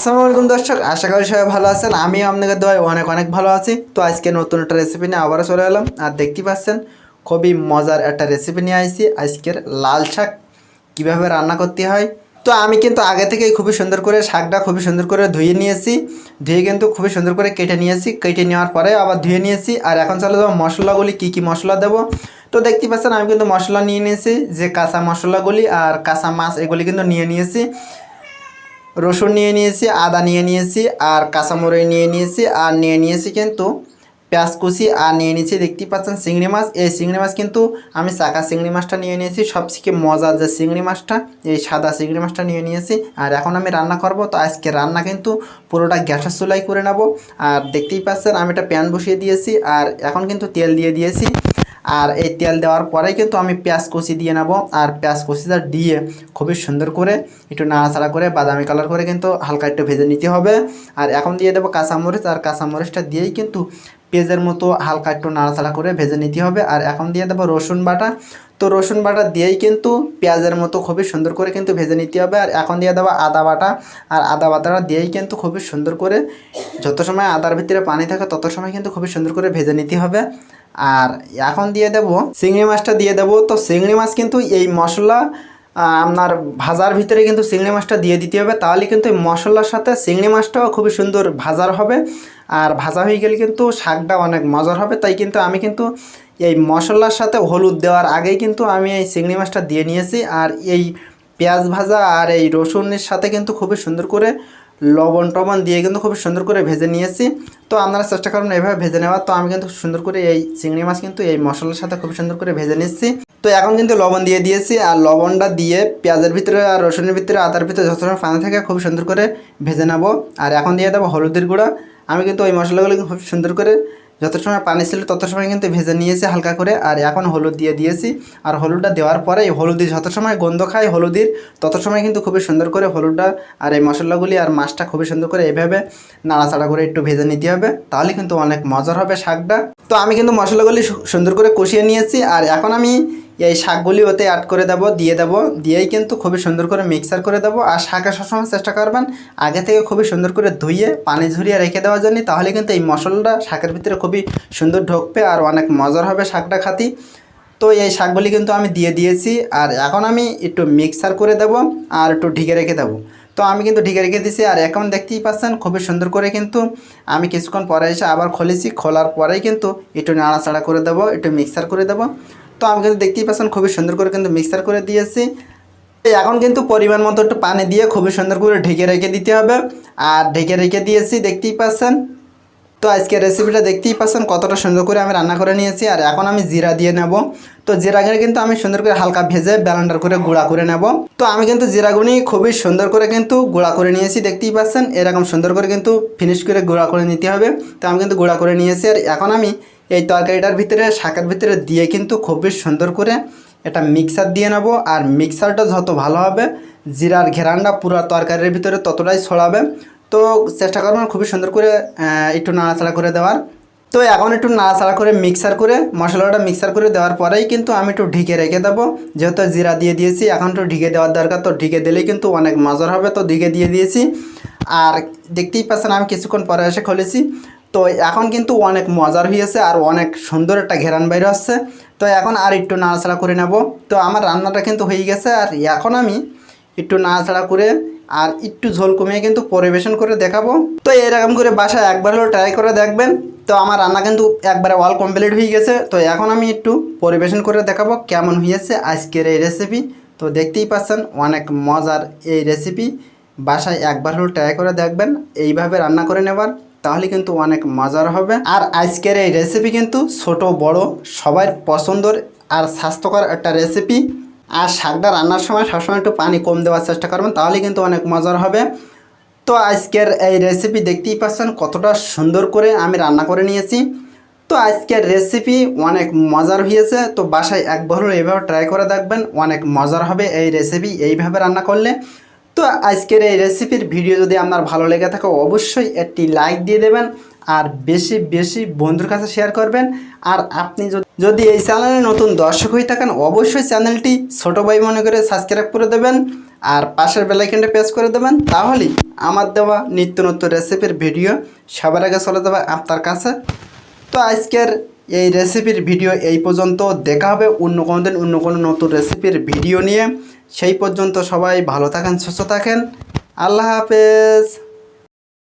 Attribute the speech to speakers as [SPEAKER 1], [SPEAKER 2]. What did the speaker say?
[SPEAKER 1] আসসালামু আলাইকুম দর্শক, আশা করি সবাই ভালো আছেন। আমিও আপনাদের দোয়ায় অনেক অনেক ভালো আছি। তো আজকে নতুন একটা রেসিপি নিয়ে আবারও চলে এলাম। আর দেখতে পাচ্ছেন খুবই মজার একটা রেসিপি নিয়ে আসছি। আজকের লাল শাক কীভাবে রান্না করতে হয়। তো আমি কিন্তু আগে থেকেই খুবই সুন্দর করে শাকটা খুবই সুন্দর করে ধুয়ে নিয়েছি। ধুয়ে কিন্তু খুবই সুন্দর করে কেটে নিয়েছি। কেটে নেওয়ার পরে আবার ধুয়ে নিয়েছি। আর এখন চলে যাবো মশলাগুলি, কী কী মশলা দেবো। তো দেখতে পাচ্ছেন আমি কিন্তু মশলা নিয়ে নিয়েছি, যে কাঁচা মশলাগুলি আর কাঁচা মাছ এগুলি কিন্তু নিয়ে নিয়েছি। রসুন নিয়ে নিয়েছি, আদা নিয়ে নিয়েছি, আর কাঁচামরিচ নিয়ে নিয়েছি, আর নিয়ে নিয়েছি কিন্তু পেঁয়াজ কুচি, আর নিয়ে নিয়েছি দেখতেই পাচ্ছেন চিংড়ি মাছ। এই চিংড়ি মাছ কিন্তু আমি চাকা চিংড়ি মাছটা নিয়ে নিয়েছি, সবথেকে মজার যে চিংড়ি মাছটা, এই সাদা চিংড়ি মাছটা নিয়ে নিয়েছি। আর এখন আমি রান্না করব। তো আজকে রান্না কিন্তু পুরোটা গ্যাসের চুলায় করে নেব। আর দেখতেই পাচ্ছেন আমি একটা প্যান বসিয়ে দিয়েছি, আর এখন কিন্তু তেল দিয়ে দিয়েছি। আর এই তেল দেওয়ার পরেই কিন্তু আমি পেঁয়াজ কুচি দিয়ে নেব। আর পেঁয়াজ কুচিটা দিয়ে খুবই সুন্দর করে একটু নাড়াচাড়া করে বাদামি কালার করে কিন্তু হালকা একটু ভেজে নিতে হবে। আর এখন দিয়ে দেবো কাঁচামরিচ, আর কাঁচামরিচটা দিয়েই কিন্তু পেঁয়াজের মতো হালকা একটু নাড়াচাড়া করে ভেজে নিতে হবে। আর এখন দিয়ে দেবো রসুন বাটা। তো রসুন বাটা দিয়েই কিন্তু পেঁয়াজের মতো খুবই সুন্দর করে কিন্তু ভেজে নিতে হবে। আর এখন দিয়ে দেবো আদা বাটা। আর আদা বাটাটা দিয়েই কিন্তু খুবই সুন্দর করে, যত সময় আদার ভিতরে পানি থাকে তত সময় কিন্তু খুবই সুন্দর করে ভেজে নিতে হবে। আর এখন দিয়ে দেব চিংড়ি মাছটা দিয়ে দেবো। তো চিংড়ি মাছ কিন্তু এই মশলা আপনার ভাজার ভিতরে কিন্তু চিংড়ি মাছটা দিয়ে দিতে হবে, তাহলে কিন্তু এই মশলার সাথে চিংড়ি মাছটাও খুবই সুন্দর ভাজার হবে। আর ভাজা হয়ে গেলে কিন্তু শাকটা অনেক মজার হবে। তাই কিন্তু আমি কিন্তু এই মশলার সাথে হলুদ দেওয়ার আগেই কিন্তু আমি এই চিংড়ি মাছটা দিয়ে নিয়েছি। আর এই পেঁয়াজ ভাজা আর এই রসুনের সাথে কিন্তু খুবই সুন্দর করে লবণ টবণ দিয়ে কিন্তু খুব সুন্দর করে ভেজে নিয়েছি। তো আপনারা চেষ্টা করবেন এভাবে ভেজে নেওয়ার। তো আমি কিন্তু সুন্দর করে এই চিংড়ি মাছ কিন্তু এই মশলার সাথে খুব সুন্দর করে ভেজে নিচ্ছি। তো এখন কিন্তু লবণ দিয়ে দিয়েছি, আর লবণটা দিয়ে পেঁয়াজের ভিতরে আর রসুনের ভিতরে আদার ভিতরে যত সময় পানি থাকে খুব সুন্দর করে ভেজে নেবো। আর এখন দিয়ে দেবো হলুদের গুঁড়া। আমি কিন্তু ওই মশলাগুলো খুব সুন্দর করে যত সময় পানি ছিল তত সময় কিন্তু ভেজে নিয়েছি হালকা করে। আর এখন হলুদ দিয়ে দিয়েছি। আর হলুদটা দেওয়ার পরে হলুদি যত সময় গন্ধ খায় হলুদির, তত সময় কিন্তু খুবই সুন্দর করে হলুদটা আর এই মশলাগুলি আর মাছটা খুবই সুন্দর করে এভাবে নাড়াচাড়া করে একটু ভেজে নিতে হবে, তাহলে কিন্তু অনেক মজার হবে শাকটা। তো আমি কিন্তু মশলাগুলি সুন্দর করে কষিয়ে নিয়েছি। আর এখন আমি এই শাকগুলি ওতে অ্যাড করে দেবো, দিয়েই কিন্তু খুবই সুন্দর করে মিক্সার করে দেবো। আর শাকে সবসময় চেষ্টা করবেন আগে থেকে খুবই সুন্দর করে ধুয়ে পানি ঝরিয়ে রেখে দেওয়ার জন্য, তাহলে কিন্তু এই মশলাটা শাকের ভিতরে খুবই সুন্দর ঢুকবে আর অনেক মজার হবে শাকটা খাতি। তো এই শাকগুলি কিন্তু আমি দিয়ে দিয়েছি। আর এখন আমি একটু মিক্সার করে দেবো আর একটু ঢেকে রেখে দেবো। তো আমি কিন্তু ঢেকে রেখে দিয়েছি। আর এখন দেখতেই পাচ্ছেন খুবই সুন্দর করে কিন্তু আমি কিছুক্ষণ পরে এসে আবার খুলেছি, খোলার পরেই কিন্তু একটু নাড়াচাড়া করে দেবো, একটু মিক্সার করে দেবো। তো আমি কিন্তু দেখতেই পাচ্ছেন খুবই সুন্দর করে কিন্তু মিক্সার করে দিয়েছি। এখন কিন্তু পরিমাণ মতো একটু পানি দিয়ে খুবই সুন্দর করে ঢেকে রেখে দিতে হবে। আর ঢেকে রেখে দিয়েছি দেখতেই পাচ্ছেন। তো আজকে রেসিপিটা দেখতেই পাচ্ছেন কতটা সুন্দর করে আমি রান্না করে নিয়েছি। আর এখন আমি জিরা দিয়ে নেব। তো জিরাগুলো কিন্তু আমি সুন্দর করে হালকা ভেজে ব্লেন্ডার করে গুঁড়া করে নেব। তো আমি কিন্তু জিরাগুনি খুবই সুন্দর করে কিন্তু গুঁড়া করে নিয়েছি, দেখতেই পাচ্ছেন এরকম সুন্দর করে কিন্তু ফিনিশ করে গুঁড়া করে নিতে হবে। তো আমি কিন্তু গুঁড়া করে নিয়েছি। আর এখন আমি এই তরকারিটার ভিতরে শাকের ভিতরে দিয়ে কিন্তু খুবই সুন্দর করে এটা মিক্সার দিয়ে নেব। আর মিক্সারটা যত ভালো হবে জিরার ঘেরানটা পুরো তরকারির ভিতরে ততটাই ছড়াবে। তো চেষ্টা করবেন খুবই সুন্দর করে একটু নাড়াচাড়া করে দেওয়ার। তো এখন একটু নাড়াচাড়া করে মিক্সার করে মশলাটা মিক্সার করে দেওয়ার পরেই কিন্তু আমি একটু ঢেকে রেখে দেবো, যেহেতু জিরা দিয়ে দিয়েছি এখন একটু ঢেকে দেওয়ার দরকার। তো ঢেকে দিলেই কিন্তু অনেক মজার হবে। তো ঢেকে দিয়ে দিয়েছি। আর দেখতেই পাচ্ছেন আমি কিছুক্ষণ পরে এসে খুলেছি। তো এখন কিন্তু অনেক মজার হয়েছে আর অনেক সুন্দর একটা ঘেরান বাইরে আসছে। তো এখন আর একটু নাড়াচাড়া করে নেব। তো আমার রান্নাটা কিন্তু হয়ে গেছে। আর এখন আমি একটু নাড়াচাড়া করে আর একটু ঝোল কমিয়ে কিন্তু পরিবেশন করে দেখাবো। তো এরকম করে বাসায় একবার হলেও ট্রাই করে দেখবেন। তো আমার রান্না কিন্তু একবারে অল কমপ্লিট হয়ে গেছে। তো এখন আমি একটু পরিবেশন করে দেখাবো কেমন হয়েছে আজকের এই রেসিপি। তো দেখতেই পাচ্ছেন অনেক মজার এই রেসিপি, বাসায় একবার হলেও ট্রাই করে দেখবেন এইভাবে রান্না করে নেবার, তাহলে কিন্তু অনেক মজার হবে। আর আজকের এই রেসিপি কিন্তু ছোট বড় সবার পছন্দের আর স্বাস্থ্যকর একটা রেসিপি। আর শাকটা রান্নার সময় সবসময় একটু পানি কম দেওয়ার চেষ্টা করবেন, তাহলে কিন্তু অনেক মজার হবে। তো আজকের এই রেসিপি দেখতেই পাচ্ছেন কতটা সুন্দর করে আমি রান্না করে নিয়েছি। তো আজকের রেসিপি অনেক মজার হয়েছে। তো বাসায় একবার হলেও এইভাবে ট্রাই করে দেখবেন, অনেক মজার হবে এই রেসিপি এইভাবে রান্না করলে। তো আজকের এই রেসিপির ভিডিও যদি আপনার ভালো লেগে থাকে অবশ্যই একটি লাইক দিয়ে দেবেন আর বেশি বেশি বন্ধুর কাছে শেয়ার করবেন। আর আপনি যদি এই চ্যানেলে নতুন দর্শক হয়ে থাকেন অবশ্যই চ্যানেলটি ছোটো ভাই মনে করে সাবস্ক্রাইব করে দেবেন। আর পাশের বেল আইকনটা প্রেস করে দেবেন, তাহলেই আমার দেওয়া নিত্য নতুন রেসিপির ভিডিও সবার আগে চলে যাবে আপনার কাছে। তো আজকের এই রেসিপির ভিডিও এই পর্যন্ত। দেখা হবে অন্য কোনো দিন অন্য কোনো নতুন রেসিপির ভিডিও নিয়ে। সেই পর্যন্ত সবাই ভালো থাকেন, সুস্থ থাকেন। আল্লাহ হাফেজ।